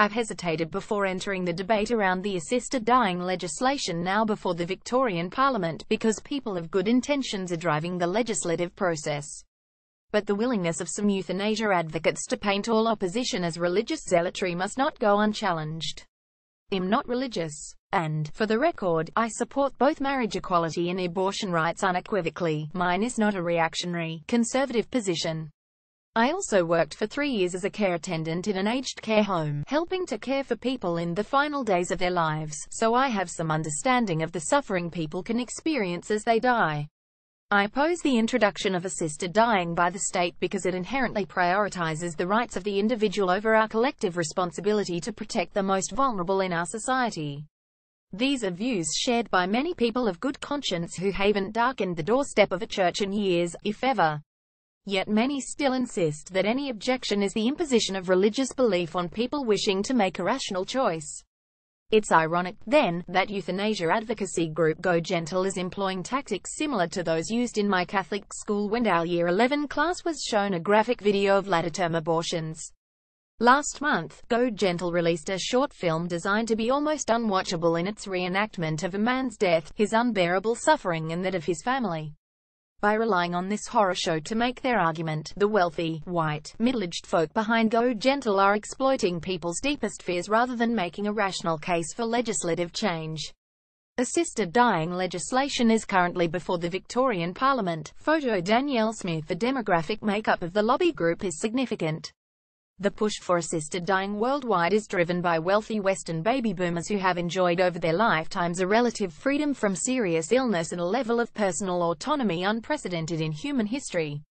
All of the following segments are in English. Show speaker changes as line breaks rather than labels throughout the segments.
I've hesitated before entering the debate around the assisted dying legislation now before the Victorian Parliament, because people of good intentions are driving the legislative process. But the willingness of some euthanasia advocates to paint all opposition as religious zealotry must not go unchallenged. I'm not religious. And, for the record, I support both marriage equality and abortion rights unequivocally. Mine is not a reactionary, conservative position. I also worked for 3 years as a care attendant in an aged care home, helping to care for people in the final days of their lives, so I have some understanding of the suffering people can experience as they die. I oppose the introduction of assisted dying by the state because it inherently prioritizes the rights of the individual over our collective responsibility to protect the most vulnerable in our society. These are views shared by many people of good conscience who haven't darkened the doorstep of a church in years, if ever. Yet many still insist that any objection is the imposition of religious belief on people wishing to make a rational choice. It's ironic, then, that euthanasia advocacy group Go Gentle is employing tactics similar to those used in my Catholic school when our Year 11 class was shown a graphic video of latter-term abortions. Last month, Go Gentle released a short film designed to be almost unwatchable in its reenactment of a man's death, his unbearable suffering and that of his family. By relying on this horror show to make their argument, the wealthy, white, middle-aged folk behind Go Gentle are exploiting people's deepest fears rather than making a rational case for legislative change. Assisted dying legislation is currently before the Victorian Parliament. Photo Danielle Smith. The demographic makeup of the lobby group is significant. The push for assisted dying worldwide is driven by wealthy Western baby boomers who have enjoyed over their lifetimes a relative freedom from serious illness and a level of personal autonomy unprecedented in human history.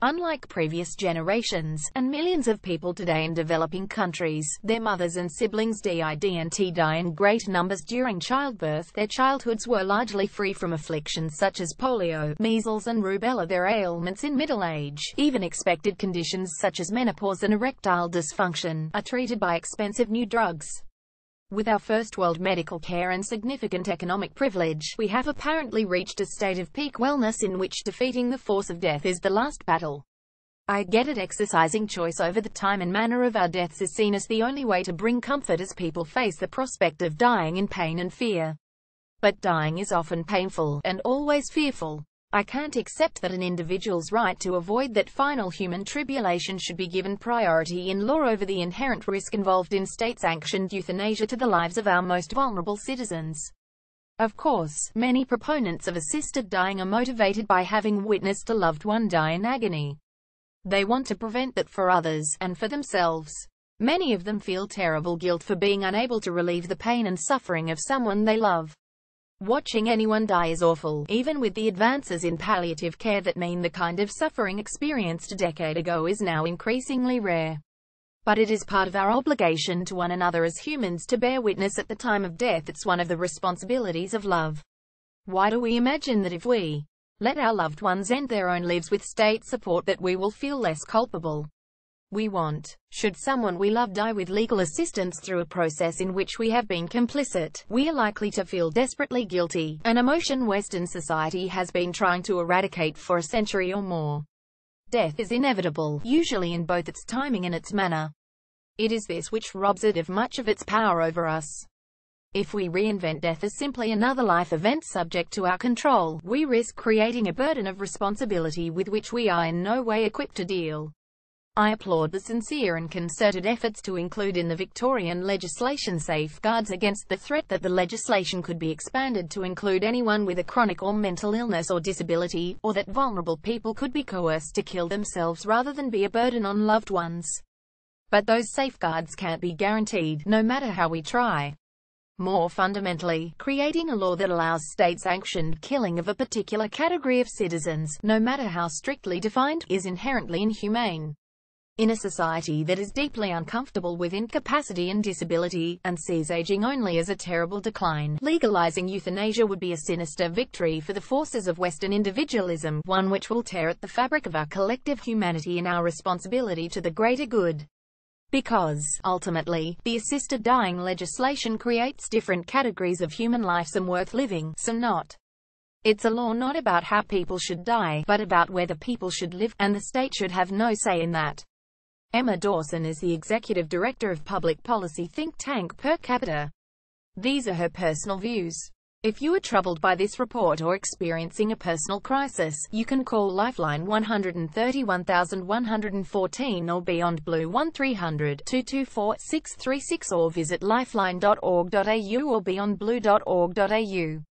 Unlike previous generations, and millions of people today in developing countries, their mothers and siblings died in great numbers during childbirth. Their childhoods were largely free from afflictions such as polio, measles and rubella. Their ailments in middle age, even expected conditions such as menopause and erectile dysfunction, are treated by expensive new drugs. With our first world medical care and significant economic privilege, we have apparently reached a state of peak wellness in which defeating the force of death is the last battle. I get it, exercising choice over the time and manner of our deaths is seen as the only way to bring comfort as people face the prospect of dying in pain and fear. But dying is often painful, and always fearful. I can't accept that an individual's right to avoid that final human tribulation should be given priority in law over the inherent risk involved in state-sanctioned euthanasia to the lives of our most vulnerable citizens. Of course, many proponents of assisted dying are motivated by having witnessed a loved one die in agony. They want to prevent that for others, and for themselves. Many of them feel terrible guilt for being unable to relieve the pain and suffering of someone they love. Watching anyone die is awful, even with the advances in palliative care that mean the kind of suffering experienced a decade ago is now increasingly rare. But it is part of our obligation to one another as humans to bear witness at the time of death. It's one of the responsibilities of love. Why do we imagine that if we let our loved ones end their own lives with state support that we will feel less culpable? We want, should someone we love die with legal assistance through a process in which we have been complicit, we are likely to feel desperately guilty, an emotion Western society has been trying to eradicate for a century or more. Death is inevitable, usually in both its timing and its manner. It is this which robs it of much of its power over us. If we reinvent death as simply another life event subject to our control, we risk creating a burden of responsibility with which we are in no way equipped to deal. I applaud the sincere and concerted efforts to include in the Victorian legislation safeguards against the threat that the legislation could be expanded to include anyone with a chronic or mental illness or disability, or that vulnerable people could be coerced to kill themselves rather than be a burden on loved ones. But those safeguards can't be guaranteed, no matter how we try. More fundamentally, creating a law that allows state-sanctioned killing of a particular category of citizens, no matter how strictly defined, is inherently inhumane. In a society that is deeply uncomfortable with incapacity and disability, and sees aging only as a terrible decline, legalizing euthanasia would be a sinister victory for the forces of Western individualism, one which will tear at the fabric of our collective humanity and our responsibility to the greater good. Because, ultimately, the assisted dying legislation creates different categories of human life, some worth living, some not. It's a law not about how people should die, but about whether people should live, and the state should have no say in that. Emma Dawson is the executive director of public policy think tank Per Capita. These are her personal views. If you are troubled by this report or experiencing a personal crisis, you can call Lifeline 131114 or Beyond Blue 1300-224-636 or visit lifeline.org.au or beyondblue.org.au.